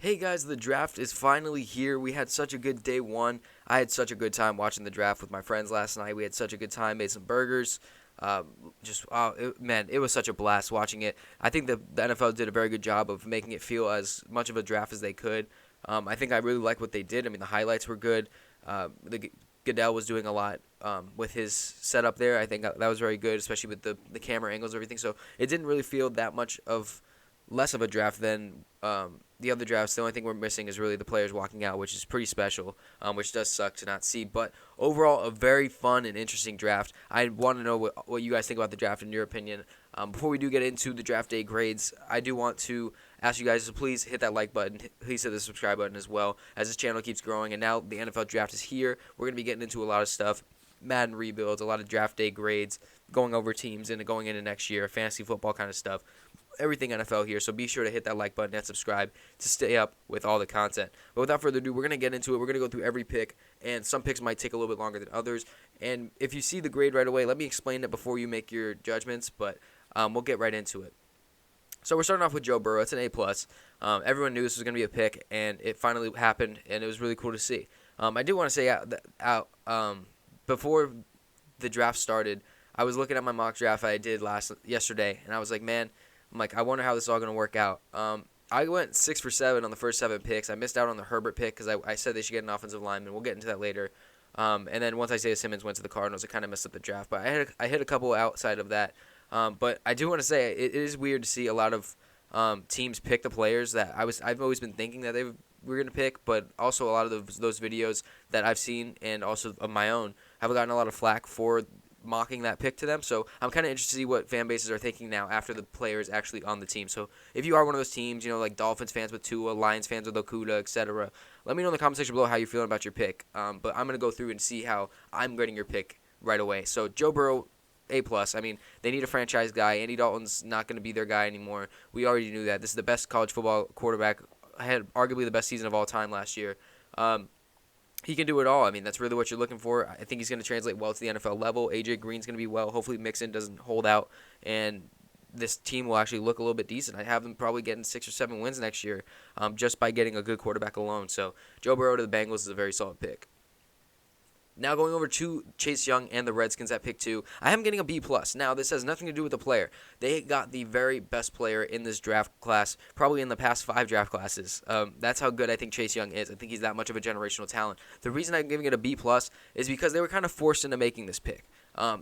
Hey guys, the draft is finally here. We had such a good day one. I had such a good time watching the draft with my friends last night. We had such a good time, made some burgers. Man, it was such a blast watching it. I think the NFL did a very good job of making it feel as much of a draft as they could. I think I really like what they did. I mean, the highlights were good. Goodell was doing a lot with his setup there. I think that was very good, especially with the camera angles and everything. So it didn't really feel that much of less of a draft than the other drafts. The only thing we're missing is really the players walking out, which is pretty special, which does suck to not see. But overall, a very fun and interesting draft. I want to know what you guys think about the draft in your opinion. Before we do get into the draft day grades, I do want to ask you guys to please hit that like button. Please hit the subscribe button as well, as this channel keeps growing. And now the NFL draft is here. We're going to be getting into a lot of stuff. Madden rebuilds, a lot of draft day grades, going over teams and going into next year, fantasy football kind of stuff. Everything NFL here, so be sure to hit that like button and subscribe to stay up with all the content. But without further ado, we're going to get into it. We're going to go through every pick, and some picks might take a little bit longer than others. And if you see the grade right away, let me explain it before you make your judgments, but we'll get right into it. So we're starting off with Joe Burrow. It's an A+. Everyone knew this was going to be a pick, and it finally happened, and it was really cool to see. I do want to say before the draft started, I was looking at my mock draft I did yesterday, and I was like, man, I wonder how this is all going to work out. I went 6 for 7 on the first 7 picks. I missed out on the Herbert pick because I said they should get an offensive lineman. We'll get into that later. And then once Isaiah Simmons went to the Cardinals, it kind of messed up the draft. But I hit a couple outside of that. But I do want to say it is weird to see a lot of teams pick the players that I've always been thinking that we're going to pick. But also a lot of those videos that I've seen and also of my own have gotten a lot of flack for mocking that pick to them. So I'm kind of interested to see what fan bases are thinking now after the player is actually on the team. So if you are one of those teams, like Dolphins fans with Tua, Lions fans with Okudah, etc., let me know in the comment section below how you're feeling about your pick. But I'm going to go through and see how I'm grading your pick right away. So Joe Burrow, A+. I mean, they need a franchise guy. Andy Dalton's not going to be their guy anymore. We already knew that. This is the best college football quarterback. Had arguably the best season of all time last year. He can do it all. I mean, that's really what you're looking for. I think he's going to translate well to the NFL level. A.J. Green's going to be well. Hopefully Mixon doesn't hold out, and this team will actually look a little bit decent. I have them probably getting 6 or 7 wins next year just by getting a good quarterback alone. So Joe Burrow to the Bengals is a very solid pick. Now going over to Chase Young and the Redskins at pick 2. I am getting a B+. Now, this has nothing to do with the player. They got the very best player in this draft class, probably in the past 5 draft classes. That's how good I think Chase Young is. I think he's that much of a generational talent. The reason I'm giving it a B+ is because they were kind of forced into making this pick.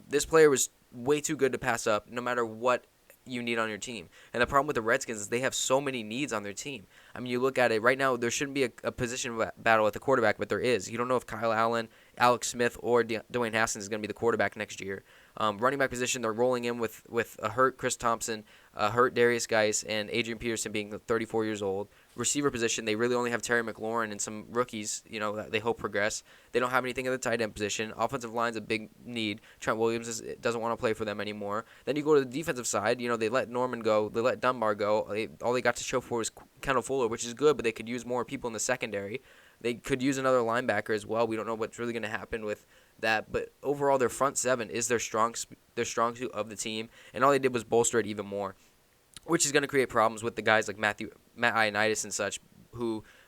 This player was way too good to pass up no matter what you need on your team. And the problem with the Redskins is they have so many needs on their team. I mean, you look at it right now, there shouldn't be a position battle at the quarterback, but there is. You don't know if Kyle Allen, Alex Smith, or Dwayne Haskins is going to be the quarterback next year. Running back position, they're rolling in with a hurt Chris Thompson, a hurt Darius Geis, and Adrian Peterson being 34 years old. Receiver position, they really only have Terry McLaurin and some rookies, that they hope progress. They don't have anything at the tight end position. Offensive line's a big need. Trent Williams doesn't want to play for them anymore. Then you go to the defensive side. They let Norman go. They let Dunbar go. All they got to show for is Kendall Fuller, which is good, but they could use more people in the secondary. They could use another linebacker as well. We don't know what's really going to happen with that. But overall, their front 7 is their strong suit of the team, and all they did was bolster it even more, which is going to create problems with the guys like Matt Ioannidis and such,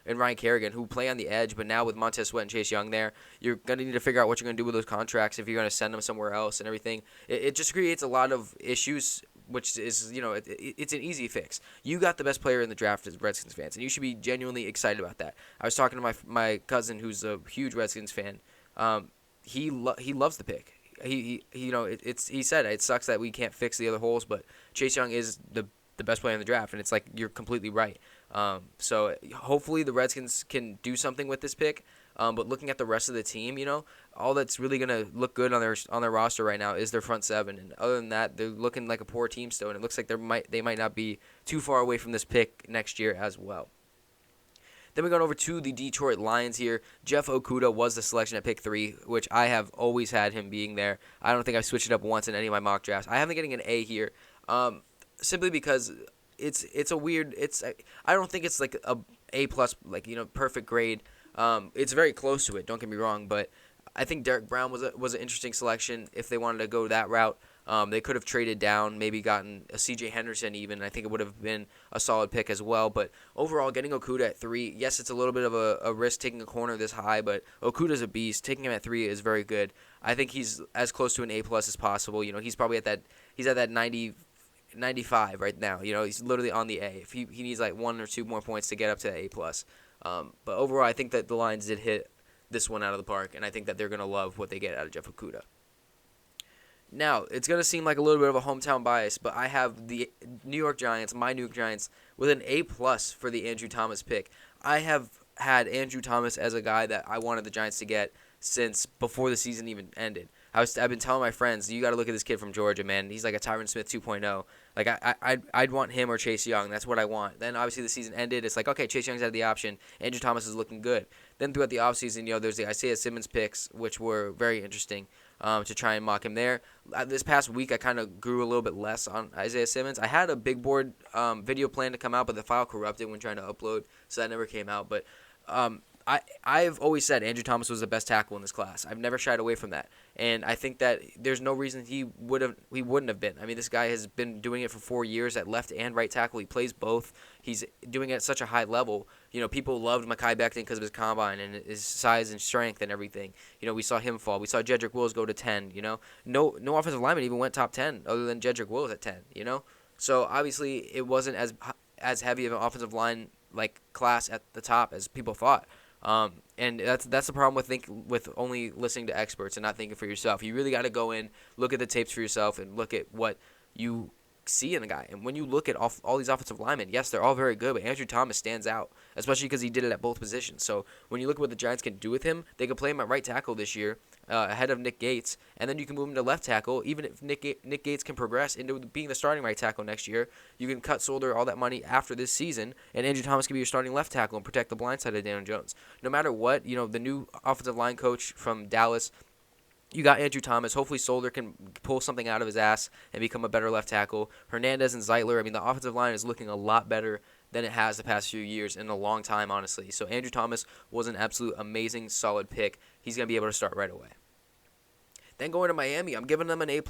and Ryan Kerrigan, who play on the edge. But now with Montez Sweat and Chase Young there, you're going to need to figure out what you're going to do with those contracts if you're going to send them somewhere else and everything. It just creates a lot of issues, which is, it's an easy fix. You got the best player in the draft as Redskins fans, and you should be genuinely excited about that. I was talking to my cousin, who's a huge Redskins fan. He loves the pick. He said it sucks that we can't fix the other holes, but Chase Young is the best player in the draft, and it's like you're completely right. So hopefully the Redskins can do something with this pick. But looking at the rest of the team, all that's really gonna look good on their roster right now is their front 7. And other than that, they're looking like a poor team still, and it looks like they might not be too far away from this pick next year as well. Then we go over to the Detroit Lions here. Jeff Okudah was the selection at pick 3, which I have always had him being there. I don't think I've switched it up once in any of my mock drafts. I have him getting an A here, simply because it's a weird. I don't think it's like a A+, perfect grade. It's very close to it. Don't get me wrong, but I think Derrick Brown was an interesting selection if they wanted to go that route. They could have traded down, maybe gotten a C.J. Henderson even. I think it would have been a solid pick as well. But overall, getting Okudah at 3, yes, it's a little bit of a risk taking a corner this high, but Okudah's a beast. Taking him at 3 is very good. I think he's as close to an A+ as possible. He's probably at that 95 right now. He's literally on the A. If he needs like 1 or 2 more points to get up to A+. But overall, I think that the Lions did hit this one out of the park, and I think that they're going to love what they get out of Jeff Okudah. Now, it's going to seem like a little bit of a hometown bias, but I have the New York Giants, my New York Giants, with an A+ for the Andrew Thomas pick. I have had Andrew Thomas as a guy that I wanted the Giants to get since before the season even ended. I've been telling my friends, you got to look at this kid from Georgia, man. He's like a Tyron Smith 2.0. Like, I'd want him or Chase Young. That's what I want. Then, obviously, the season ended. It's like, okay, Chase Young's out the option. Andrew Thomas is looking good. Then, throughout the offseason, there's the Isaiah Simmons picks, which were very interesting to try and mock him there. This past week, I kind of grew a little bit less on Isaiah Simmons. I had a big board video plan to come out, but the file corrupted when trying to upload, so that never came out. But I've always said Andrew Thomas was the best tackle in this class. I've never shied away from that. And I think that there's no reason he wouldn't have been. I mean, this guy has been doing it for 4 years at left and right tackle. He plays both. He's doing it at such a high level. People loved Mekhi Becton because of his combine and his size and strength and everything. We saw him fall. We saw Jedrick Wills go to 10, No offensive lineman even went top 10 other than Jedrick Wills at 10, So, obviously, it wasn't as heavy of an offensive line class at the top as people thought. And that's the problem with only listening to experts and not thinking for yourself. You really got to go in, look at the tapes for yourself, and look at what you see in a guy. And when you look at all these offensive linemen, yes, they're all very good, but Andrew Thomas stands out, especially because he did it at both positions. So when you look at what the Giants can do with him, they can play him at right tackle this year ahead of Nick Gates, and then you can move him to left tackle. Even if Nick Gates can progress into being the starting right tackle next year, you can cut Solder all that money after this season, and Andrew Thomas can be your starting left tackle and protect the blind side of Daniel Jones. No matter what, the new offensive line coach from Dallas, you got Andrew Thomas. Hopefully Solder can pull something out of his ass and become a better left tackle. Hernandez and Zeitler, I mean, the offensive line is looking a lot better than it has the past few years in a long time, honestly. So Andrew Thomas was an absolute amazing, solid pick. He's going to be able to start right away. Then going to Miami, I'm giving them an A+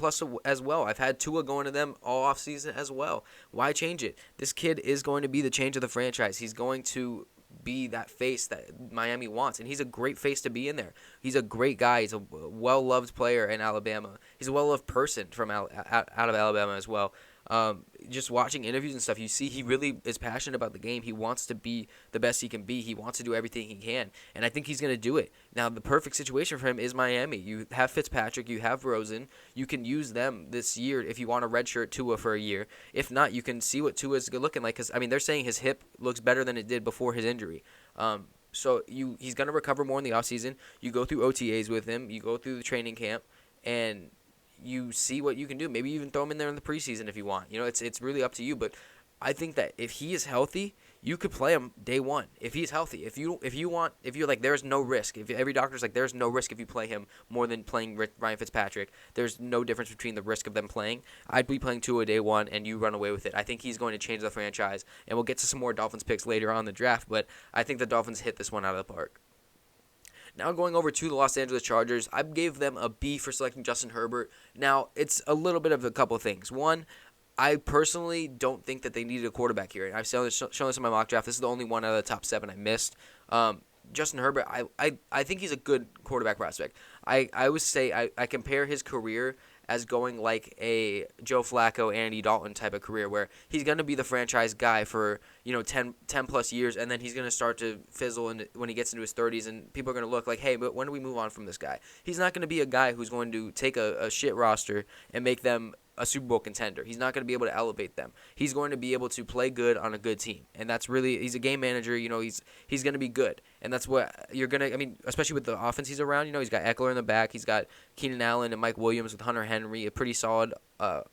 as well. I've had Tua going to them all offseason as well. Why change it? This kid is going to be the change of the franchise. He's going to be that face that Miami wants, and he's a great face to be in there. He's a great guy. He's a well-loved player in Alabama. He's a well-loved person from out of Alabama as well. Just watching interviews and stuff, you see he really is passionate about the game. He wants to be the best he can be. He wants to do everything he can, and I think he's going to do it. Now, the perfect situation for him is Miami. You have Fitzpatrick. You have Rosen. You can use them this year if you want to redshirt Tua for a year. If not, you can see what Tua is looking like, because, I mean, they're saying his hip looks better than it did before his injury. So he's going to recover more in the offseason. You go through OTAs with him. You go through the training camp, and you see what you can do. Maybe even throw him in there in the preseason if you want. It's really up to you. But I think that if he is healthy, you could play him day one. If he's healthy, if you're like, there's no risk. If every doctor's like, there's no risk if you play him more than playing Ryan Fitzpatrick. There's no difference between the risk of them playing. I'd be playing Tua day one, and you run away with it. I think he's going to change the franchise, and we'll get to some more Dolphins picks later on in the draft. But I think the Dolphins hit this one out of the park. Now going over to the Los Angeles Chargers, I gave them a B for selecting Justin Herbert. Now, it's a little bit of a couple of things. One, I personally don't think that they needed a quarterback here. I've shown this in my mock draft. This is the only one out of the top 7 I missed. Justin Herbert, I think he's a good quarterback prospect. I would say I compare his career as going like a Joe Flacco, Andy Dalton type of career, where he's going to be the franchise guy for 10 plus years, and then he's going to start to fizzle when he gets into his 30s, and people are going to look like, hey, but when do we move on from this guy? He's not going to be a guy who's going to take a shit roster and make them a Super Bowl contender. He's not going to be able to elevate them. He's going to be able to play good on a good team, and that's really, he's a game manager. He's going to be good, and that's what you're going to, I mean, especially with the offense he's around. He's got Eckler in the back. He's got Keenan Allen and Mike Williams with Hunter Henry, a pretty solid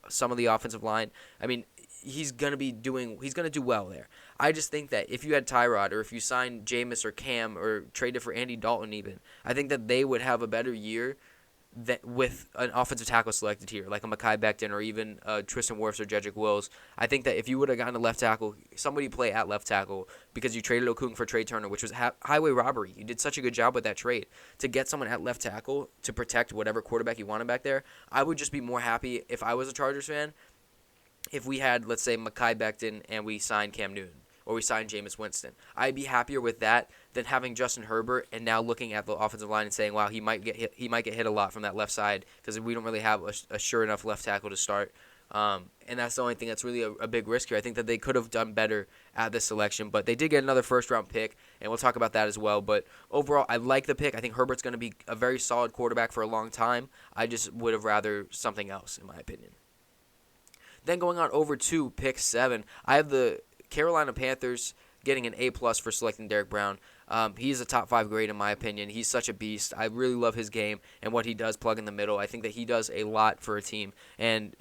some of the offensive line. I mean, he's going to do well there. I just think that if you had Tyrod, or if you signed Jameis or Cam, or traded for Andy Dalton even, I think that they would have a better year that with an offensive tackle selected here, like a Mekhi Becton or even Tristan Wirfs or Jedrick Wills. I think that if you would have gotten a left tackle, somebody play at left tackle because you traded Okung for Trey Turner, which was highway robbery. You did such a good job with that trade to get someone at left tackle to protect whatever quarterback you wanted back there. I would just be more happy if I was a Chargers fan if we had, let's say, Mekhi Becton and we signed Cam Newton or we signed Jameis Winston. I'd be happier with that than having Justin Herbert and now looking at the offensive line and saying, wow, he might get hit a lot from that left side because we don't really have a sure enough left tackle to start. And that's the only thing that's really a big risk here. I think that they could have done better at this selection, but they did get another first-round pick, and we'll talk about that as well. But overall, I like the pick. I think Herbert's going to be a very solid quarterback for a long time. I just would have rather something else, in my opinion. Then going on over to pick 7, I have the Carolina Panthers getting an A+ for selecting Derrick Brown. He's a top 5 grade in my opinion. He's such a beast. I really love his game and what he does plug in the middle. I think that he does a lot for a team. And,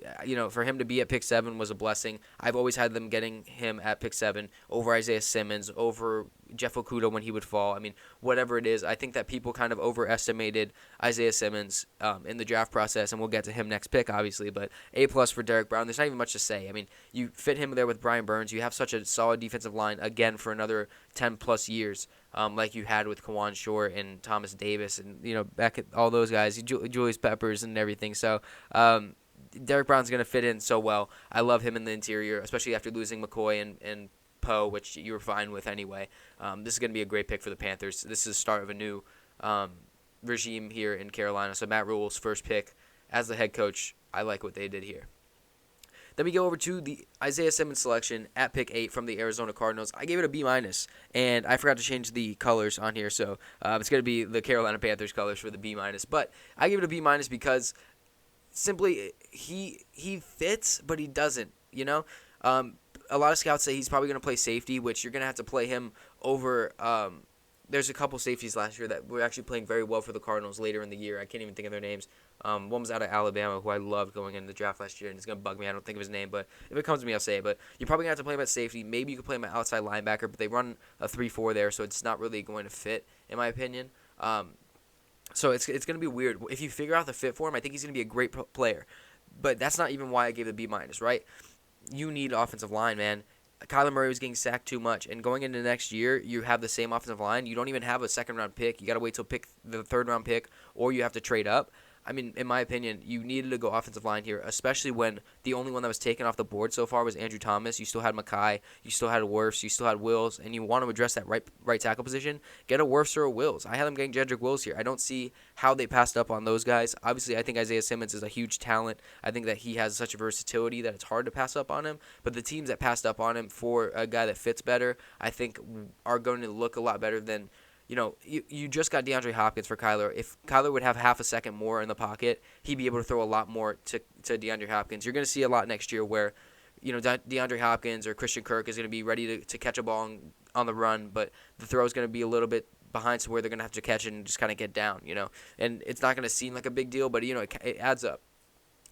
for him to be at pick 7 was a blessing. I've always had them getting him at pick 7 over Isaiah Simmons, over Jeff Okudah when he would fall. I mean, whatever it is, I think that people kind of overestimated Isaiah Simmons in the draft process, and we'll get to him next pick, obviously. But A+ for Derrick Brown. There's not even much to say. I mean, you fit him there with Brian Burns. You have such a solid defensive line, again, for another 10+ years. Like you had with Kawan Short and Thomas Davis and, back at all those guys, Julius Peppers and everything. So, Derrick Brown's going to fit in so well. I love him in the interior, especially after losing McCoy and Poe, which you were fine with anyway. This is going to be a great pick for the Panthers. This is the start of a new regime here in Carolina. So Matt Rule's first pick as the head coach. I like what they did here. Then we go over to the Isaiah Simmons selection at pick 8 from the Arizona Cardinals. I gave it a B-, and I forgot to change the colors on here, so it's going to be the Carolina Panthers colors for the B-. But I gave it a B- because simply he fits, but he doesn't, A lot of scouts say he's probably going to play safety, which you're going to have to play him over there's a couple safeties last year that were actually playing very well for the Cardinals later in the year. I can't even think of their names. One was out of Alabama, who I loved going into the draft last year, and it's going to bug me. I don't think of his name, but if it comes to me, I'll say it. But you're probably going to have to play him at safety. Maybe you could play him at outside linebacker, but they run a 3-4 there, so it's not really going to fit, in my opinion. So it's going to be weird. If you figure out the fit for him, I think he's going to be a great player. But that's not even why I gave the B-, right? You need offensive line, man. Kyler Murray was getting sacked too much, and going into next year, you have the same offensive line. You don't even have a second-round pick. You got to wait till pick the third-round pick, or you have to trade up. I mean, in my opinion, you needed to go offensive line here, especially when the only one that was taken off the board so far was Andrew Thomas. You still had Mekhi, you still had Wirfs, you still had Wills, and you want to address that right tackle position, get a Wirfs or a Wills. I had them getting Jedrick Wills here. I don't see how they passed up on those guys. Obviously, I think Isaiah Simmons is a huge talent. I think that he has such a versatility that it's hard to pass up on him. But the teams that passed up on him for a guy that fits better, I think are going to look a lot better than... You just got DeAndre Hopkins for Kyler. If Kyler would have half a second more in the pocket, he'd be able to throw a lot more to DeAndre Hopkins. You're going to see a lot next year where, DeAndre Hopkins or Christian Kirk is going to be ready to catch a ball on the run, but the throw is going to be a little bit behind to where they're going to have to catch it and just kind of get down, And it's not going to seem like a big deal, but, it adds up.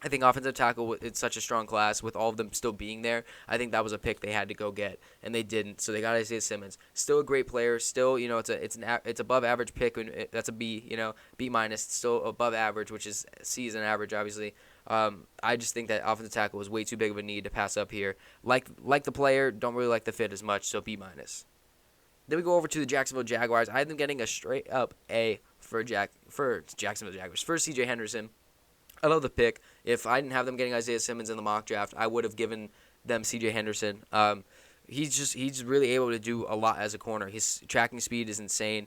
I think offensive tackle, it's such a strong class with all of them still being there. I think that was a pick they had to go get, and they didn't. So they got Isaiah Simmons. Still a great player. Still, it's above average pick. That's a B. B-. Still above average, which is C is an average, obviously. I just think that offensive tackle was way too big of a need to pass up here. Like the player, don't really like the fit as much. So B-. Then we go over to the Jacksonville Jaguars. I had them getting a straight up A for Jacksonville Jaguars for C.J. Henderson. I love the pick. If I didn't have them getting Isaiah Simmons in the mock draft, I would have given them C.J. Henderson. He's really able to do a lot as a corner. His tracking speed is insane.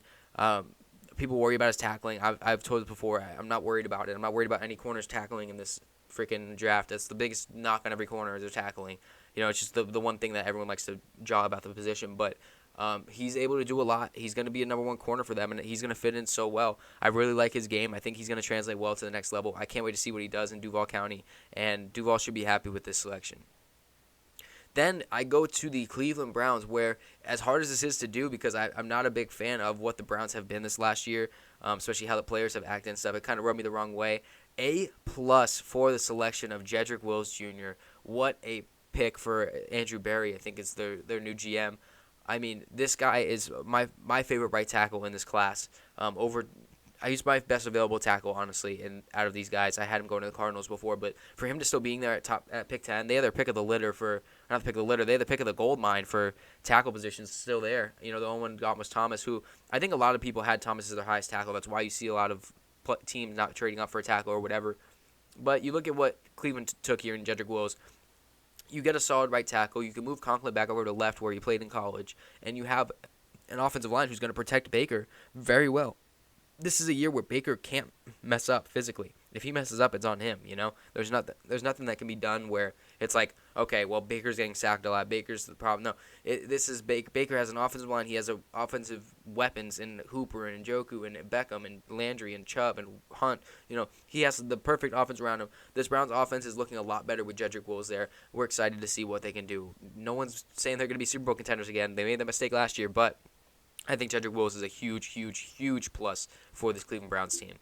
People worry about his tackling. I've told it before. I'm not worried about it. I'm not worried about any corners tackling in this freaking draft. That's the biggest knock on every corner is their tackling. It's just the one thing that everyone likes to jaw about the position. But he's able to do a lot. He's going to be a number one corner for them, and he's going to fit in so well. I really like his game. I think he's going to translate well to the next level. I can't wait to see what he does in Duval County, and Duval should be happy with this selection. Then I go to the Cleveland Browns, where as hard as this is to do, because I'm not a big fan of what the Browns have been this last year, especially how the players have acted and stuff, it kind of rubbed me the wrong way. A+ for the selection of Jedrick Wills Jr. What a pick for Andrew Berry. I think it's their new GM. I mean, this guy is my favorite right tackle in this class. Over he's my best available tackle, honestly, and out of these guys. I had him going to the Cardinals before, but for him to still being there at pick 10, they had their pick of the litter for not the pick of the litter, they had the pick of the gold mine for tackle positions still there. The only one got was Thomas, who I think a lot of people had Thomas as their highest tackle. That's why you see a lot of teams not trading up for a tackle or whatever. But you look at what Cleveland took here in Jedrick Wills. You get a solid right tackle. You can move Conklin back over to left where he played in college, and you have an offensive line who's going to protect Baker very well. This is a year where Baker can't mess up physically. If he messes up, it's on him. There's nothing that can be done where it's like, okay, well, Baker's getting sacked a lot. Baker's the problem. No, this is Baker has an offensive line. He has offensive weapons in Hooper and Njoku and Beckham and Landry and Chubb and Hunt. He has the perfect offense around him. This Browns offense is looking a lot better with Jedrick Wills there. We're excited to see what they can do. No one's saying they're going to be Super Bowl contenders again. They made that mistake last year, but I think Jedrick Wills is a huge, huge, huge plus for this Cleveland Browns team.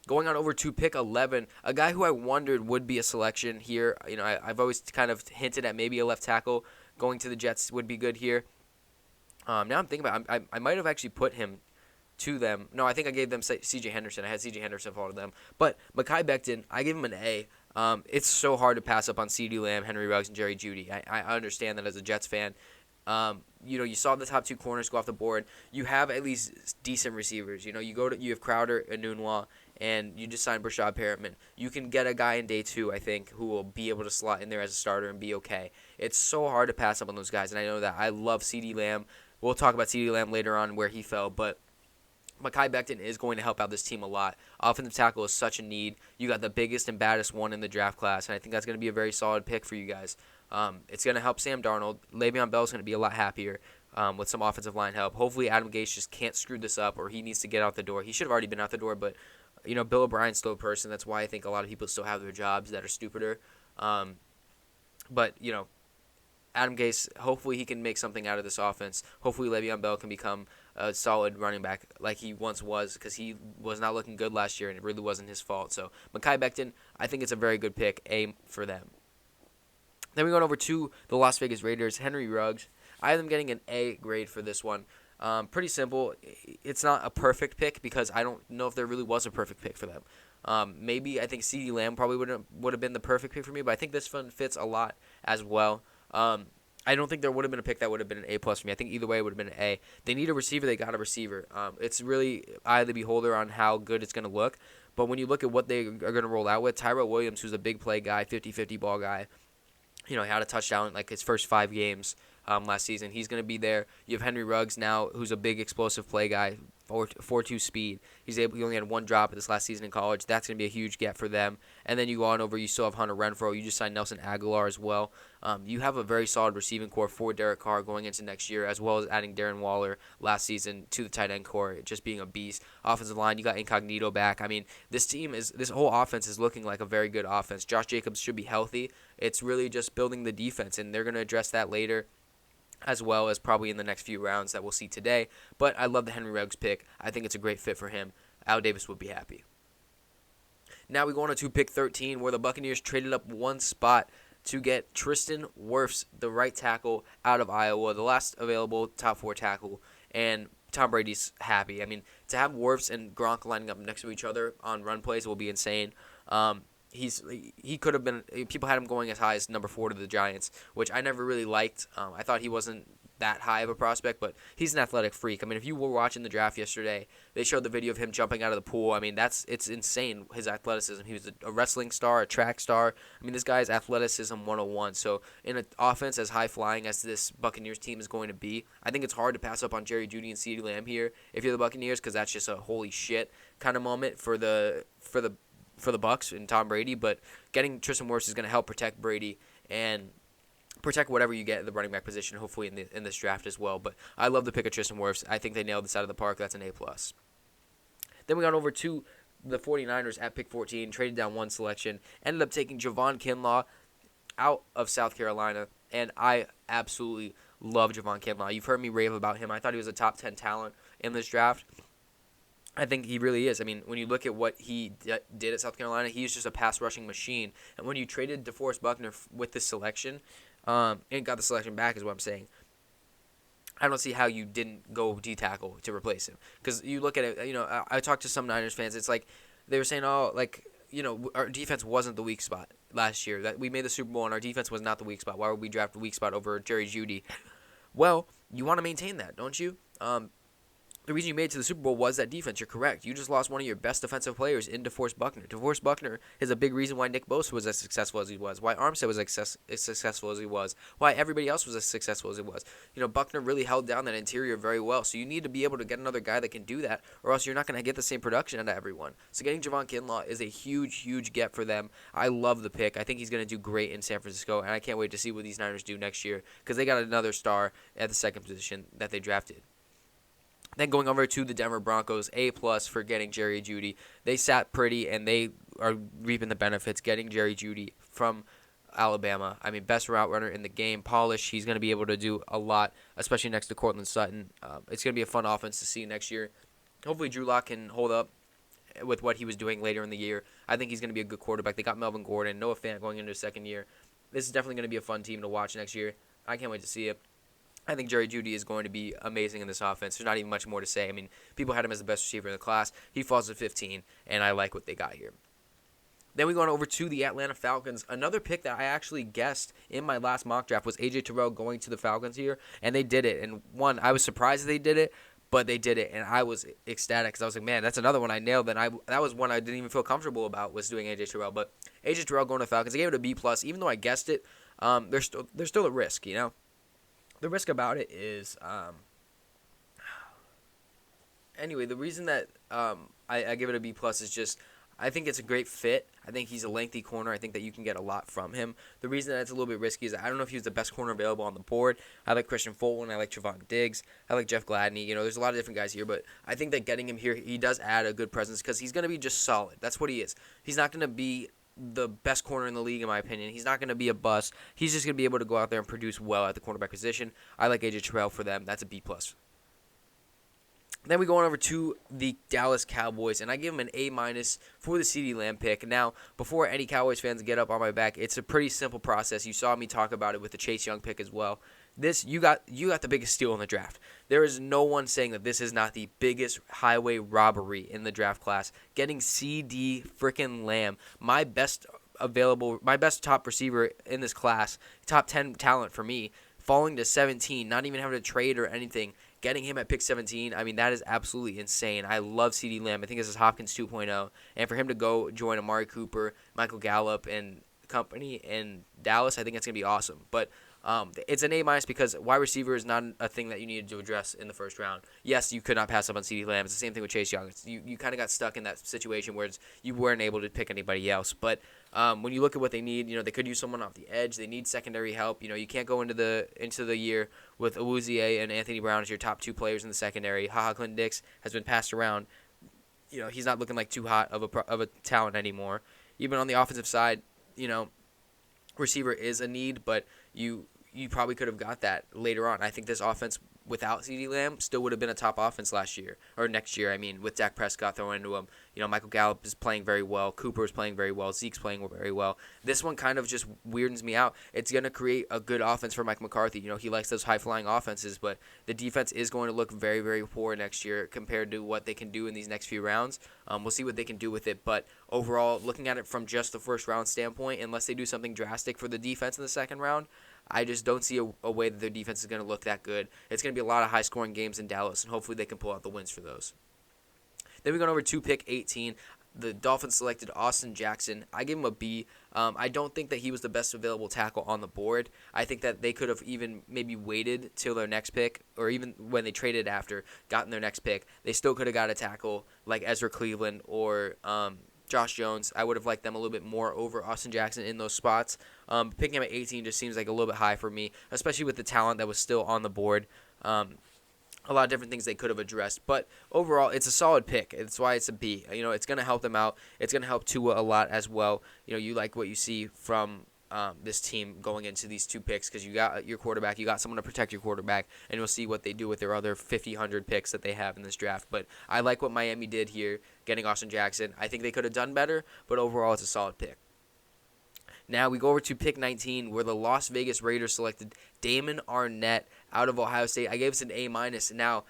Going on over to pick 11, a guy who I wondered would be a selection here. I've always kind of hinted at maybe a left tackle going to the Jets would be good here. Now I'm thinking about it. I might have actually put him to them. No, I think I gave them C.J. Henderson. I had C.J. Henderson fall to them. But Mekhi Becton, I gave him an A. It's so hard to pass up on CeeDee Lamb, Henry Ruggs, and Jerry Jeudy. I understand that as a Jets fan. You saw the top two corners go off the board. You have at least decent receivers. You have Crowder and Nunwa, and you just signed Brashad Perriman. You can get a guy in day 2, I think, who will be able to slot in there as a starter and be okay. It's so hard to pass up on those guys, and I know that. I love CeeDee Lamb. We'll talk about CeeDee Lamb later on where he fell, but Mekhi Becton is going to help out this team a lot. Offensive tackle is such a need. You got the biggest and baddest one in the draft class, and I think that's going to be a very solid pick for you guys. It's going to help Sam Darnold. Le'Veon Bell is going to be a lot happier with some offensive line help. Hopefully Adam Gase just can't screw this up, or he needs to get out the door. He should have already been out the door, but Bill O'Brien's still a person. That's why I think a lot of people still have their jobs that are stupider. But Adam Gase, hopefully he can make something out of this offense. Hopefully Le'Veon Bell can become a solid running back like he once was, because he was not looking good last year, and it really wasn't his fault. So Mekhi Becton, I think it's a very good pick, A for them. Then we go over to the Las Vegas Raiders, Henry Ruggs. I have them getting an A grade for this one. Pretty simple. It's not a perfect pick because I don't know if there really was a perfect pick for them. Maybe I think CeeDee Lamb probably would have been the perfect pick for me, but I think this one fits a lot as well. I don't think there would have been a pick that would have been an A+ for me. I think either way it would have been an A. They need a receiver. They got a receiver. It's really eye of the beholder on how good it's going to look. But when you look at what they are going to roll out with, Tyrell Williams, who's a big play guy, 50-50 ball guy, he had a touchdown in like his first 5 games last season. He's going to be there. You have Henry Ruggs now, who's a big explosive play guy, 4.2 speed. He only had 1 drop at this last season in college. That's going to be a huge get for them. And then you go on over, you still have Hunter Renfrow. You just signed Nelson Aguilar as well. You have a very solid receiving core for Derek Carr going into next year, as well as adding Darren Waller last season to the tight end core, just being a beast. Offensive line, you got Incognito back. I mean, this whole offense is looking like a very good offense. Josh Jacobs should be healthy. It's really just building the defense, and they're going to address that later, as well as probably in the next few rounds that we'll see today. But I love the Henry Ruggs pick. I think it's a great fit for him. Al Davis would be happy. Now we go on to pick 13, where the Buccaneers traded up 1 spot to get Tristan Wirfs, the right tackle out of Iowa, the last available top 4 tackle, and Tom Brady's happy. I mean, to have Wirfs and Gronk lining up next to each other on run plays will be insane. He could have been, people had him going as high as number 4 to the Giants, which I never really liked. I thought he wasn't that high of a prospect, but he's an athletic freak. I mean, if you were watching the draft yesterday, they showed the video of him jumping out of the pool. I mean, it's insane, his athleticism. He was a wrestling star, a track star. I mean, this guy's athleticism 101. So in an offense as high-flying as this Buccaneers team is going to be, I think it's hard to pass up on Jerry Jeudy and CeeDee Lamb here if you're the Buccaneers, because that's just a holy shit kind of moment for the Bucs and Tom Brady. But getting Tristan Wirfs is going to help protect Brady and protect whatever you get at the running back position, hopefully in this draft as well. But I love the pick of Tristan Wirfs. I think they nailed this out of the park. That's an A+. Then we got over to the 49ers at pick 14, traded down 1 selection, ended up taking JAVON KINLAW out of South Carolina, and I absolutely love JAVON KINLAW. You've heard me rave about him. I thought he was a top 10 talent in this draft. I think he really is. I mean, when you look at what he did at South Carolina, he's just a pass-rushing machine. And when you traded DeForest Buckner with this selection, and got the selection back is what I'm saying, I don't see how you didn't go D-tackle to replace him. Because you look at it, I talked to some Niners fans. It's like they were saying, our defense wasn't the weak spot last year. That we made the Super Bowl and our defense was not the weak spot. Why would we draft a weak spot over Jerry Jeudy? Well, you want to maintain that, don't you? The reason you made it to the Super Bowl was that defense. You're correct. You just lost one of your best defensive players in DeForest Buckner. DeForest Buckner is a big reason why Nick Bosa was as successful as he was, why Armstead was as successful as he was, why everybody else was as successful as he was. Buckner really held down that interior very well. So you need to be able to get another guy that can do that, or else you're not going to get the same production out of everyone. So getting JAVON KINLAW is a huge, huge get for them. I love the pick. I think he's going to do great in San Francisco, and I can't wait to see what these Niners do next year because they got another star at the second position that they drafted. Then going over to the Denver Broncos, A+ for getting Jerry Jeudy. They sat pretty, and they are reaping the benefits getting Jerry Jeudy from Alabama. I mean, best route runner in the game, polished. He's going to be able to do a lot, especially next to Courtland Sutton. It's going to be a fun offense to see next year. Hopefully Drew Lock can hold up with what he was doing later in the year. I think he's going to be a good quarterback. They got Melvin Gordon, Noah Fant going into his second year. This is definitely going to be a fun team to watch next year. I can't wait to see it. I think Jerry Jeudy is going to be amazing in this offense. There's not even much more to say. I mean, people had him as the best receiver in the class. He falls to 15, and I like what they got here. Then we go on over to the Atlanta Falcons. Another pick that I actually guessed in my last mock draft was A.J. Terrell going to the Falcons here, and they did it. And one, I was surprised they did it, but they did it, and I was ecstatic because I was like, man, that's another one I nailed. And that was one I didn't even feel comfortable about was doing A.J. Terrell. But A.J. Terrell going to the Falcons, I gave it a B+. Even though I guessed it, there's still a risk, The risk about it is, anyway, the reason that I give it a B+ is just I think it's a great fit. I think he's a lengthy corner. I think that you can get a lot from him. The reason that it's a little bit risky is I don't know if he's the best corner available on the board. I like Christian Fulton. I like Trevon Diggs. I like Jeff Gladney. There's a lot of different guys here, but I think that getting him here, he does add a good presence because he's going to be just solid. That's what he is. He's not going to be the best corner in the league, in my opinion. He's not going to be a bust. He's just going to be able to go out there and produce well at the cornerback position. I like A.J. Terrell for them. That's a B+. Then we go on over to the Dallas Cowboys, and I give them an A- for the CeeDee Lamb pick. Now, before any Cowboys fans get up on my back, it's a pretty simple process. You saw me talk about it with the Chase Young pick as well. You got the biggest steal in the draft. There is no one saying that this is not the biggest highway robbery in the draft class. Getting CeeDee freaking Lamb, my best top receiver in this class, top 10 talent for me, falling to 17, not even having to trade or anything. Getting him at pick 17, I mean, that is absolutely insane. I love CeeDee Lamb. I think this is Hopkins 2.0. And for him to go join Amari Cooper, Michael Gallup, and company in Dallas, I think that's going to be awesome. But it's an A- because wide receiver is not a thing that you needed to address in the first round. Yes, you could not pass up on CeeDee Lamb. It's the same thing with Chase Young. You kind of got stuck in that situation where you weren't able to pick anybody else. But when you look at what they need, they could use someone off the edge. They need secondary help. You can't go into the year with Awuzie and Anthony Brown as your top two players in the secondary. Clinton-Dix has been passed around. He's not looking like too hot of a talent anymore. Even on the offensive side, receiver is a need, but you probably could have got that later on. I think this offense without CeeDee Lamb still would have been a top offense last year or next year. I mean, with Dak Prescott thrown into him, Michael Gallup is playing very well. Cooper is playing very well. Zeke's playing very well. This one kind of just weirds me out. It's going to create a good offense for Mike McCarthy. He likes those high-flying offenses, but the defense is going to look very, very poor next year compared to what they can do in these next few rounds. We'll see what they can do with it, but overall, looking at it from just the first-round standpoint, unless they do something drastic for the defense in the second round, I just don't see a way that their defense is going to look that good. It's going to be a lot of high-scoring games in Dallas, and hopefully they can pull out the wins for those. Then we go over to pick 18. The Dolphins selected Austin Jackson. I give him a B. I don't think that he was the best available tackle on the board. I think that they could have even maybe waited till their next pick, or even when they traded after, gotten their next pick. They still could have got a tackle like Ezra Cleveland or Josh Jones. I would have liked them a little bit more over Austin Jackson in those spots. Picking him at 18 just seems like a little bit high for me, especially with the talent that was still on the board. A lot of different things they could have addressed. But overall, it's a solid pick. That's why it's a B. It's going to help them out. It's going to help Tua a lot as well. You like what you see from this team going into these two picks because you got your quarterback. You got someone to protect your quarterback, and you'll see what they do with their other 100 picks that they have in this draft. But I like what Miami did here, getting Austin Jackson. I think they could have done better, but overall, it's a solid pick. Now we go over to pick 19, where the Las Vegas Raiders selected Damon Arnette out of Ohio State. I gave us an A-. Now,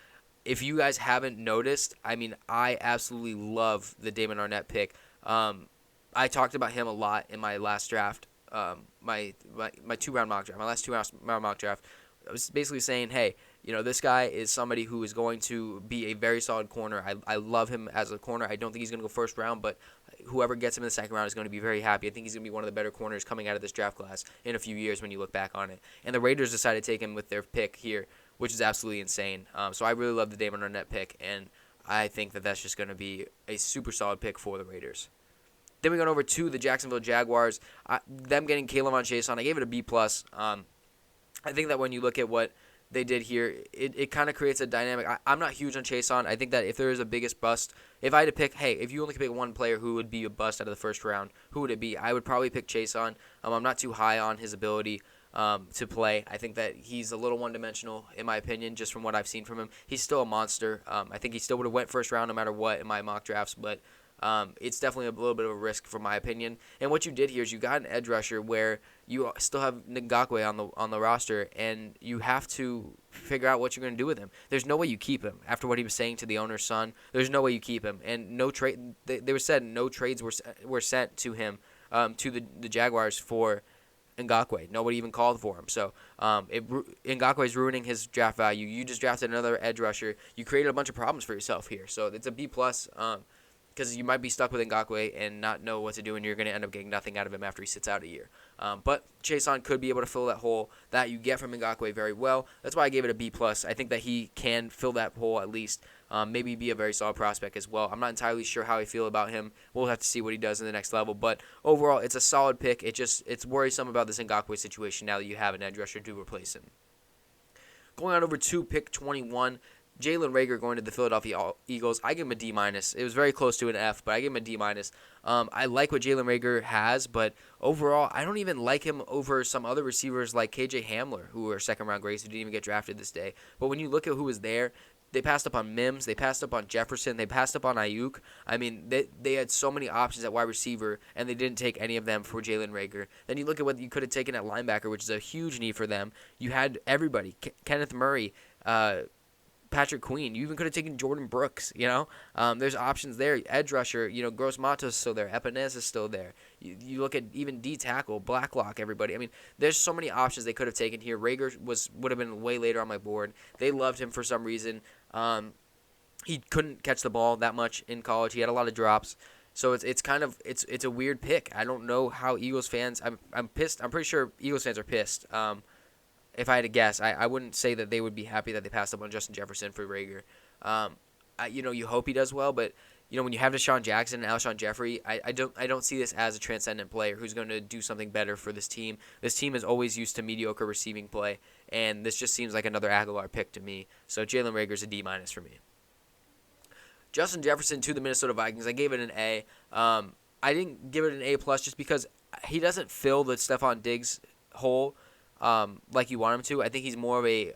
if you guys haven't noticed, I mean, I absolutely love the Damon Arnette pick. I talked about him a lot in my last draft, my 2-round mock draft, my last 2-round mock draft. I was basically saying, hey, this guy is somebody who is going to be a very solid corner. I love him as a corner. I don't think he's going to go first round, but whoever gets him in the second round is going to be very happy. I think he's going to be one of the better corners coming out of this draft class in a few years when you look back on it. And the Raiders decided to take him with their pick here, which is absolutely insane. So I really love the Damon Arnette pick, and I think that that's just going to be a super solid pick for the Raiders. Then we got over to the Jacksonville Jaguars. Them getting K'Lavon Chaisson, I gave it a B+. I think that when you look at what they did here, it kind of creates a dynamic. I'm not huge on Chaisson. I think that if there is a biggest bust, if I had to pick, hey, if you only could pick one player who would be a bust out of the first round, who would it be? I would probably pick Chaisson. I'm not too high on his ability to play. I think that he's a little one-dimensional, in my opinion, just from what I've seen from him. He's still a monster. I think he still would have went first round no matter what in my mock drafts, but it's definitely a little bit of a risk from my opinion. And what you did here is you got an edge rusher where you still have Ngakoue on the roster, and you have to figure out what you're going to do with him. There's no way you keep him after what he was saying to the owner's son. There's no way you keep him, and no trade. They were said no trades were sent to him to the Jaguars for Ngakoue. Nobody even called for him. So Ngakoue is ruining his draft value. You just drafted another edge rusher. You created a bunch of problems for yourself here. So it's a B+. Because you might be stuck with Ngakoue and not know what to do, and you're going to end up getting nothing out of him after he sits out a year. But Chaisson could be able to fill that hole that you get from Ngakoue very well. That's why I gave it a B+. I think that he can fill that hole at least, maybe be a very solid prospect as well. I'm not entirely sure how I feel about him. We'll have to see what he does in the next level. But overall, it's a solid pick. It's worrisome about this Ngakoue situation now that you have an edge rusher to replace him. Going on over to pick 21, Jalen REAGOR going to the Philadelphia Eagles. I give him a D-. It was very close to an F, but I give him a D-. I like what Jalen REAGOR has, but overall, I don't even like him over some other receivers like KJ Hamler, who are second-round grades who didn't even get drafted this day. But when you look at who was there, they passed up on Mims, they passed up on Jefferson, they passed up on Ayuk. I mean, they had so many options at wide receiver, and they didn't take any of them for Jalen REAGOR. Then you look at what you could have taken at linebacker, which is a huge need for them. You had everybody, Kenneth Murray, Patrick Queen. You even could have taken Jordan Brooks, There's options there. Edge rusher, Gross Matos is still there. Epenez is still there. You look at even D-tackle, Blacklock, everybody. I mean, there's so many options they could have taken here. REAGOR would have been way later on my board. They loved him for some reason. He couldn't catch the ball that much in college. He had a lot of drops. So it's kind of a weird pick. I don't know how Eagles fans. I'm pissed. I'm pretty sure Eagles fans are pissed. If I had to guess, I wouldn't say that they would be happy that they passed up on Justin Jefferson for REAGOR. You hope he does well, but when you have Deshaun Jackson and Alshon Jeffrey, I don't see this as a transcendent player who's going to do something better for this team. This team is always used to mediocre receiving play, and this just seems like another Aguilar pick to me. So Jalen REAGOR's a D- for me. Justin Jefferson to the Minnesota Vikings, I gave it an A. I didn't give it an A+ just because he doesn't fill the Stephon Diggs hole like you want him to. I think he's more of a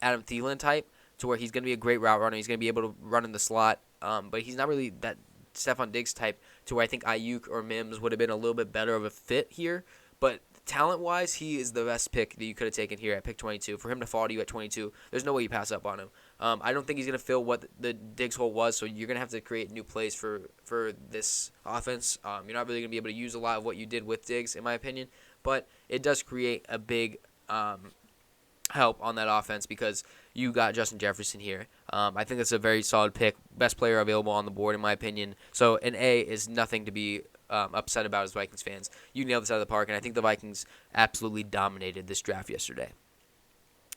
Adam Thielen type, to where he's going to be a great route runner. He's going to be able to run in the slot, but he's not really that Stephon Diggs type, to where I think Ayuk or Mims would have been a little bit better of a fit here. But talent-wise, he is the best pick that you could have taken here at pick 22. For him to fall to you at 22, there's no way you pass up on him. I don't think he's going to fill what the Diggs hole was, so you're going to have to create new plays for this offense. You're not really going to be able to use a lot of what you did with Diggs, in my opinion. But it does create a big help on that offense because you got Justin Jefferson here. I think that's a very solid pick. Best player available on the board, in my opinion. So an A is nothing to be upset about as Vikings fans. You nailed this out of the park, and I think the Vikings absolutely dominated this draft yesterday.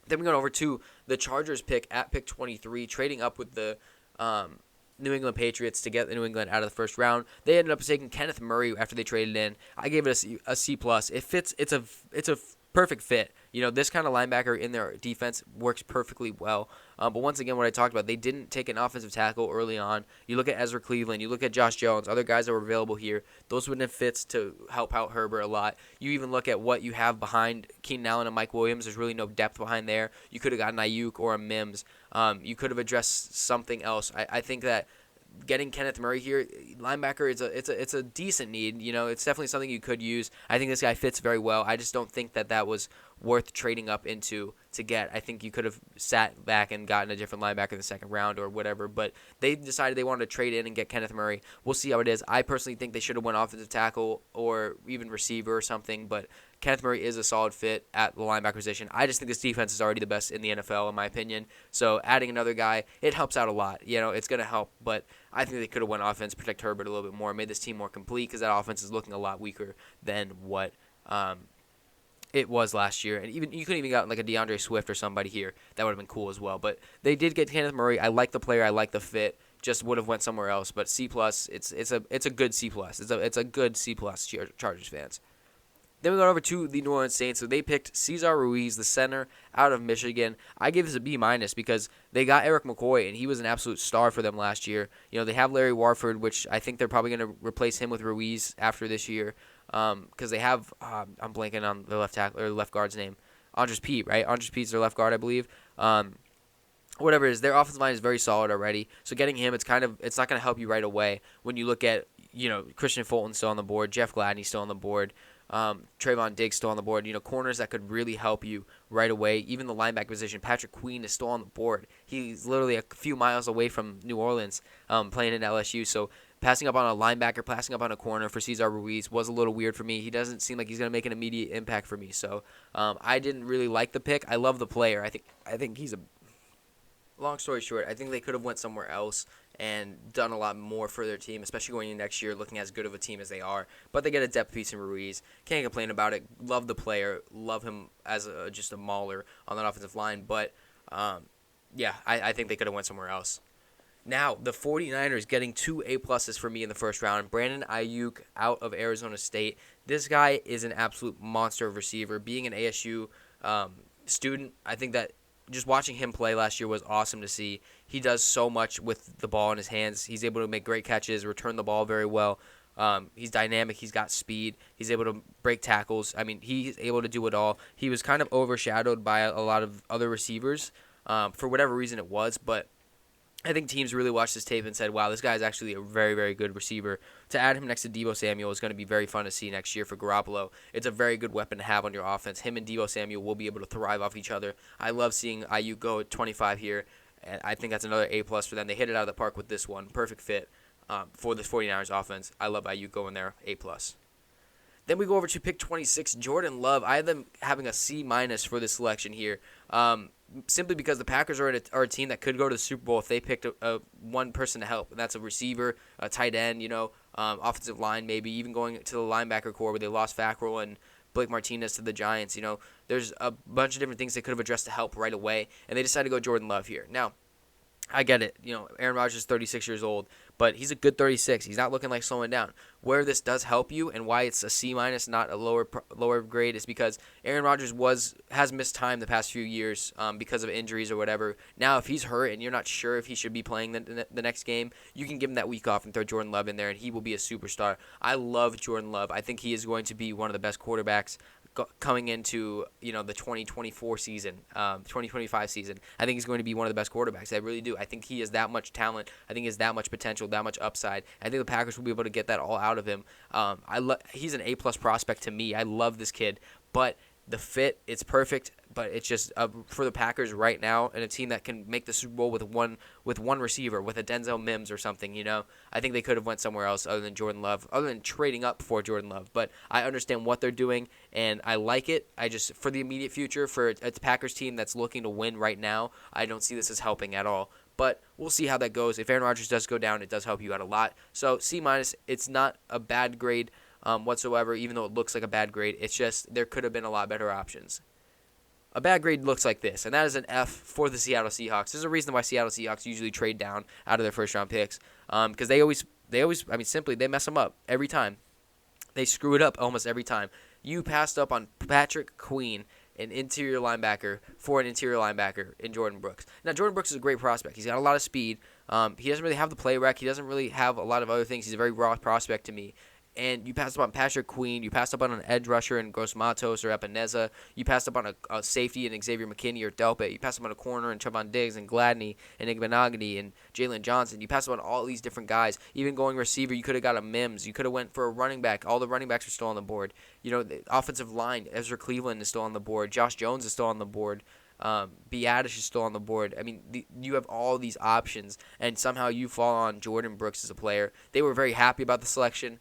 Then we go over to the Chargers pick at pick 23, trading up with the New England Patriots to get the New England out of the first round. They ended up taking Kenneth Murray after they traded in. I gave it a C+. It fits. It's a perfect fit. This kind of linebacker in their defense works perfectly well. But once again, what I talked about, they didn't take an offensive tackle early on. You look at Ezra Cleveland, you look at Josh Jones, other guys that were available here. Those wouldn't have fits to help out Herbert a lot. You even look at what you have behind Keenan Allen and Mike Williams. There's really no depth behind there. You could have gotten Ayuk or a Mims. You could have addressed something else. I think that getting Kenneth Murray here, linebacker, it's a decent need. You know, it's definitely something you could use. I think this guy fits very well. I just don't think that was worth trading up into to get. I think you could have sat back and gotten a different linebacker in the second round or whatever, but they decided they wanted to trade in and get Kenneth Murray. We'll see how it is. I personally think they should have went offensive tackle or even receiver or something, but Kenneth Murray is a solid fit at the linebacker position. I just think this defense is already the best in the NFL, in my opinion. So adding another guy, it helps out a lot. You know, it's going to help, but I think they could have went offense, protect Herbert a little bit more, made this team more complete because that offense is looking a lot weaker than what it was last year. And even you could even got like a DeAndre Swift or somebody here. That would have been cool as well. But they did get Kenneth Murray. I like the player. I like the fit. Just would have went somewhere else. But C+, it's a good C+. It's a good C+, Chargers fans. Then we got over to the New Orleans Saints. So they picked CESAR RUIZ, the center out of Michigan. I give this a B- because they got Eric McCoy, and he was an absolute star for them last year. You know, they have Larry Warford, which I think they're probably going to replace him with RUIZ after this year because they have I'm blanking on the left tackle or the left guard's name. Andres Pete, right? Andres Pete's their left guard, I believe. Whatever it is, their offensive line is very solid already. So getting him, it's not going to help you right away when you look at, you know, Christian Fulton's still on the board, Jeff Gladney's still on the board. Trayvon Diggs still on the board. You know, corners that could really help you right away. Even the linebacker position, Patrick Queen is still on the board. He's literally a few miles away from New Orleans, playing in LSU. So passing up on a linebacker, passing up on a corner for CESAR RUIZ was a little weird for me. He doesn't seem like he's going to make an immediate impact for me. So I didn't really like the pick. I love the player. I think he's a. Long story short, I think they could have went somewhere else and done a lot more for their team, especially going into next year, looking as good of a team as they are. But they get a depth piece in RUIZ. Can't complain about it. Love the player. Love him as just a mauler on that offensive line. But, yeah, I think they could have went somewhere else. Now, the 49ers getting 2 A-pluses for me in the first round. Brandon Ayuk out of Arizona State. This guy is an absolute monster of receiver. Being an ASU student, I think that just watching him play last year was awesome to see. He does so much with the ball in his hands. He's able to make great catches, return the ball very well. He's dynamic. He's got speed. He's able to break tackles. I mean, he's able to do it all. He was kind of overshadowed by a lot of other receivers for whatever reason it was, but I think teams really watched this tape and said, wow, this guy is actually a very, very good receiver. To add him next to Deebo Samuel is going to be very fun to see next year for Garoppolo. It's a very good weapon to have on your offense. Him and Deebo Samuel will be able to thrive off each other. I love seeing Ayuk go at 25 here, and I think that's another A-plus for them. They hit it out of the park with this one. Perfect fit for this 49ers offense. I love Ayuk going there, A-plus. Then we go over to pick 26, Jordan Love. I have them having a C- for this selection here. Simply because the Packers are a team that could go to the Super Bowl if they picked one person to help, and that's a receiver, a tight end, offensive line, maybe even going to the linebacker core where they lost Fackrell and Blake Martinez to the Giants. There's a bunch of different things they could have addressed to help right away, and they decided to go Jordan Love here. Now, I get it. Aaron Rodgers is 36 years old, but he's a good 36. He's not looking like slowing down. Where this does help you and why it's a C-, not a lower grade, is because Aaron Rodgers has missed time the past few years because of injuries or whatever. Now, if he's hurt and you're not sure if he should be playing the next game, you can give him that week off and throw Jordan Love in there, and he will be a superstar. I love Jordan Love. I think he is going to be one of the best quarterbacks coming into the 2024 season, 2025 season. I think he's going to be one of the best quarterbacks. I really do. I think he has that much talent. I think he has that much potential, that much upside. I think the Packers will be able to get that all out of him. He's an A-plus prospect to me. I love this kid, but the fit, it's perfect. But it's just for the Packers right now, and a team that can make the Super Bowl with one receiver, with a Denzel Mims or something. I think they could have went somewhere else other than Jordan Love, other than trading up for Jordan Love. But I understand what they're doing, and I like it. I just, for the immediate future, for a Packers team that's looking to win right now, I don't see this as helping at all. But we'll see how that goes. If Aaron Rodgers does go down, it does help you out a lot. So C-, it's not a bad grade whatsoever, even though it looks like a bad grade. It's just there could have been a lot better options. A bad grade looks like this, and that is an F for the Seattle Seahawks. There's a reason why Seattle Seahawks usually trade down out of their first-round picks, because they always, simply, they mess them up every time. They screw it up almost every time. You passed up on Patrick Queen, an interior linebacker, for an interior linebacker in Jordan Brooks. Now, Jordan Brooks is a great prospect. He's got a lot of speed. He doesn't really have the play rec. He doesn't really have a lot of other things. He's a very raw prospect to me. and you passed up on Patrick Queen. You passed up on an edge rusher in Gross Matos or Epineza. You passed up on a safety in Xavier McKinney or Delpit. You passed up on a corner in Trevon Diggs and Gladney and Igbenogany and Jalen Johnson. You passed up on all these different guys. Even going receiver, you could have got a Mims. You could have went for a running back. All the running backs are still on the board. The offensive line, Ezra Cleveland is still on the board. Josh Jones is still on the board. Biadish is still on the board. I mean, you have all these options, and somehow you fall on Jordan Brooks as a player. They were very happy about the selection.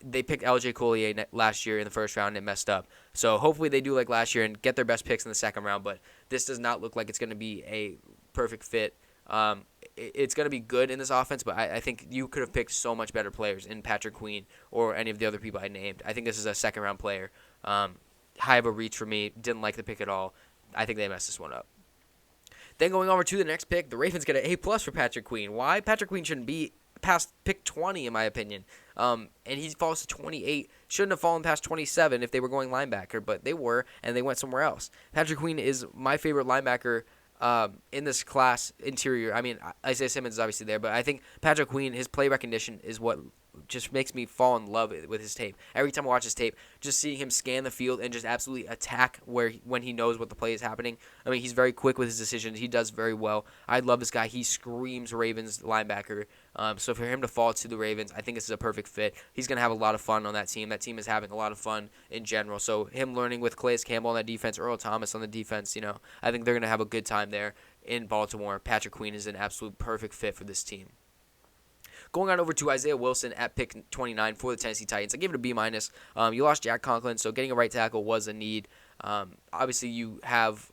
They picked LJ Collier last year in the first round and it messed up. So hopefully they do like last year and get their best picks in the second round, but this does not look like it's going to be a perfect fit. It's going to be good in this offense, but I think you could have picked so much better players in Patrick Queen or any of the other people I named. I think this is a second-round player. High of a reach for me. Didn't like the pick at all. I think they messed this one up. Then going over to the next pick, the Ravens get an A+ for Patrick Queen. Why? Patrick Queen shouldn't be past pick 20, in my opinion. And he falls to 28. Shouldn't have fallen past 27 if they were going linebacker, but they were, and they went somewhere else. Patrick Queen is my favorite linebacker in this class, interior. I mean, Isaiah Simmons is obviously there, but I think Patrick Queen, his play recognition is what just makes me fall in love with his tape. Every time I watch his tape, just seeing him scan the field and just absolutely attack when he knows what the play is happening. I mean, he's very quick with his decisions. He does very well. I love this guy. He screams Ravens linebacker. So for him to fall to the Ravens, I think this is a perfect fit. He's going to have a lot of fun on that team. That team is having a lot of fun in general. So him learning with Calais Campbell on that defense, Earl Thomas on the defense, I think they're going to have a good time there in Baltimore. Patrick Queen is an absolute perfect fit for this team. Going on over to Isaiah Wilson at pick 29 for the Tennessee Titans. I gave it a B-. You lost Jack Conklin, so getting a right tackle was a need. Obviously, you have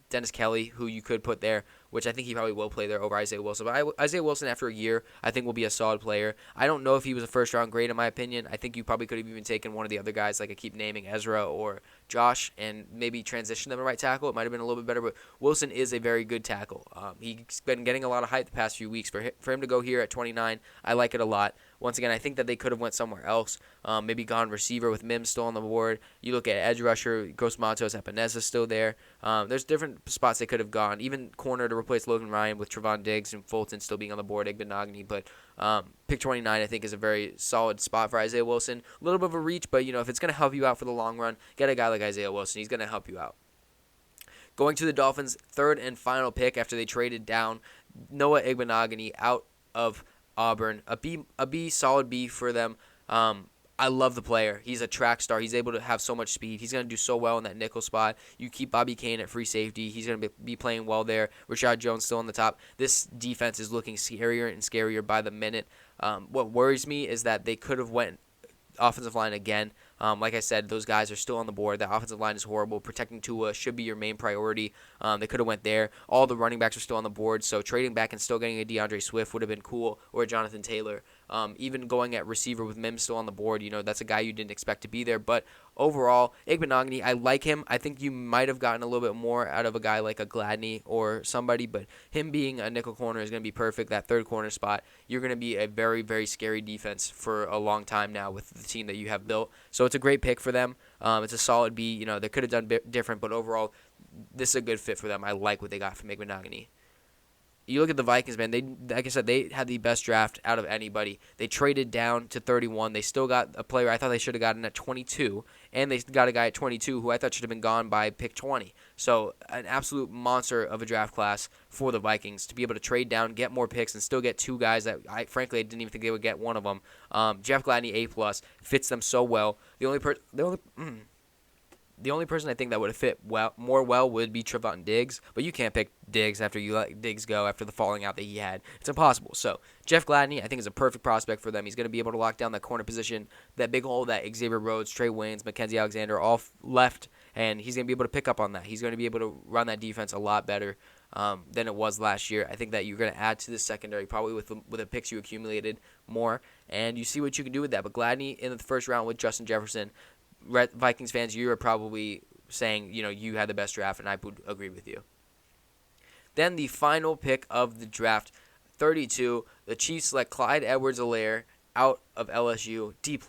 Dennis Kelly, who you could put there, which I think he probably will play there over Isaiah Wilson. But Isaiah Wilson, after a year, I think will be a solid player. I don't know if he was a first-round grade, in my opinion. I think you probably could have even taken one of the other guys, like I keep naming Ezra or Josh, and maybe transition them to right tackle. It might have been a little bit better, but Wilson is a very good tackle. He's been getting a lot of hype the past few weeks. For him to go here at 29, I like it a lot. Once again, I think that they could have went somewhere else. Maybe gone receiver with Mims still on the board. You look at edge rusher, Gross Matos, Epineza still there. There's different spots they could have gone. Even corner to replace Logan Ryan with Trevon Diggs and Fulton still being on the board, Igbenogany. But pick 29, I think, is a very solid spot for Isaiah Wilson. A little bit of a reach, but if it's going to help you out for the long run, get a guy like Isaiah Wilson. He's going to help you out. Going to the Dolphins' third and final pick after they traded down Noah Igbenogany out of Auburn. A B, solid B for them. I love the player. He's a track star. He's able to have so much speed. He's going to do so well in that nickel spot. You keep Bobby Kane at free safety. He's going to be playing well there. Rashad Jones still on the top. This defense is looking scarier and scarier by the minute. What worries me is that they could have went offensive line again. Like I said, those guys are still on the board. The offensive line is horrible. Protecting Tua should be your main priority. They could have went there. All the running backs are still on the board, so trading back and still getting a DeAndre Swift would have been cool, or a Jonathan Taylor. Even going at receiver with Mims still on the board, that's a guy you didn't expect to be there. But overall, Igbenogany, I like him. I think you might have gotten a little bit more out of a guy like a Gladney or somebody, but him being a nickel corner is going to be perfect. That third corner spot, you're going to be a very, very scary defense for a long time now with the team that you have built. So it's a great pick for them. It's a solid B. They could have done different, but overall, this is a good fit for them. I like what they got from Igbenogany. You look at the Vikings, man. Like I said, they had the best draft out of anybody. They traded down to 31. They still got a player I thought they should have gotten at 22, and they got a guy at 22 who I thought should have been gone by pick 20. So an absolute monster of a draft class for the Vikings to be able to trade down, get more picks, and still get two guys that I didn't even think they would get one of them. Jeff Gladney, A+, fits them so well. The only person I think that would have fit more well would be Trevon Diggs, but you can't pick Diggs after you let Diggs go after the falling out that he had. It's impossible. So Jeff Gladney, I think, is a perfect prospect for them. He's going to be able to lock down that corner position, that big hole that Xavier Rhodes, Trey Waynes, Mackenzie Alexander all left, and he's going to be able to pick up on that. He's going to be able to run that defense a lot better than it was last year. I think that you're going to add to the secondary probably with the picks you accumulated more, and you see what you can do with that. But Gladney in the first round with Justin Jefferson, Vikings fans, you are probably saying, you had the best draft, and I would agree with you. Then the final pick of the draft, 32, the Chiefs select Clyde Edwards-Helaire out of LSU, D+.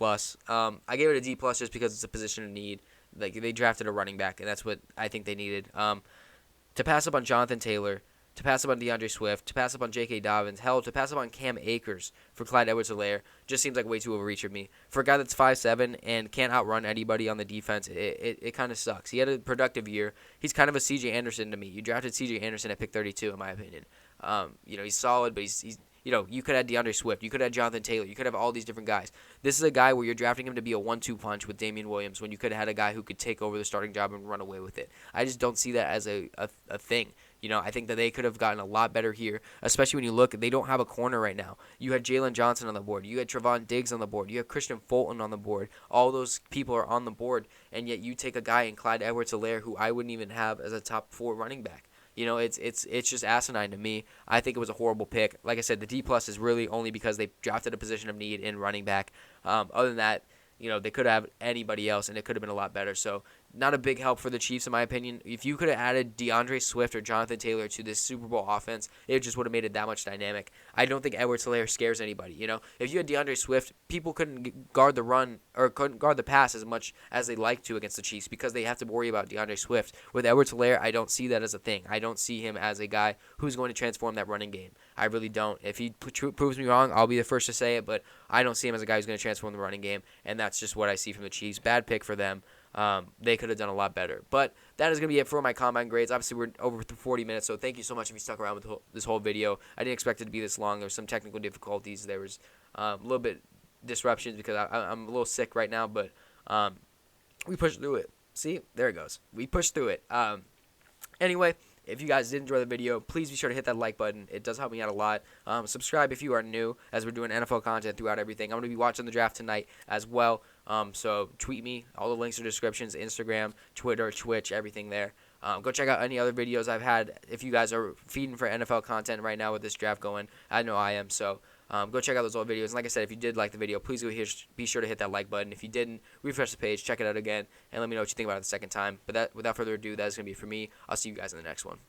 I gave it a D+ just because it's a position of need. Like, they drafted a running back, and that's what I think they needed. To pass up on Jonathan Taylor, to pass up on DeAndre Swift, to pass up on J.K. Dobbins, hell, to pass up on Cam Akers for Clyde Edwards-Helaire just seems like way too overreach for me. For a guy that's 5'7" and can't outrun anybody on the defense, it kind of sucks. He had a productive year. He's kind of a C.J. Anderson to me. You drafted C.J. Anderson at pick 32, in my opinion. He's solid, but he's you could have DeAndre Swift. You could have Jonathan Taylor. You could have all these different guys. This is a guy where you're drafting him to be a 1-2 punch with Damian Williams when you could have had a guy who could take over the starting job and run away with it. I just don't see that as a thing. I think that they could have gotten a lot better here, especially when you look, they don't have a corner right now. You had Jalen Johnson on the board. You had Trevon Diggs on the board. You have Christian Fulton on the board. All those people are on the board, and yet you take a guy in Clyde Edwards-Helaire who I wouldn't even have as a top 4 running back. It's just asinine to me. I think it was a horrible pick. Like I said, the D+ is really only because they drafted a position of need in running back. Other than that, they could have anybody else, and it could have been a lot better. So not a big help for the Chiefs, in my opinion. If you could have added DeAndre Swift or Jonathan Taylor to this Super Bowl offense, it just would have made it that much dynamic. I don't think Edwards-Helaire scares anybody. If you had DeAndre Swift, people couldn't guard the run or couldn't guard the pass as much as they like to against the Chiefs because they have to worry about DeAndre Swift. With Edwards-Helaire, I don't see that as a thing. I don't see him as a guy who's going to transform that running game. I really don't. If he proves me wrong, I'll be the first to say it, but I don't see him as a guy who's going to transform the running game, and that's just what I see from the Chiefs. Bad pick for them. They could have done a lot better. But that is going to be it for my combine grades. Obviously, we're over 40 minutes, so thank you so much if you stuck around with this whole video. I didn't expect it to be this long. There were some technical difficulties. There was a little bit disruptions because I'm a little sick right now, but we pushed through it. See? There it goes. We pushed through it. Anyway, if you guys did enjoy the video, please be sure to hit that like button. It does help me out a lot. Subscribe if you are new, as we're doing NFL content throughout everything. I'm going to be watching the draft tonight as well. So tweet me. All the links are descriptions, Instagram, Twitter, Twitch, everything there. Go check out any other videos I've had. If you guys are feeding for NFL content right now with this draft going, I know I am. So go check out those old videos. And like I said, if you did like the video, please be sure to hit that like button. If you didn't, refresh the page, check it out again, and let me know what you think about it the second time. But without further ado, that is going to be it for me. I'll see you guys in the next one.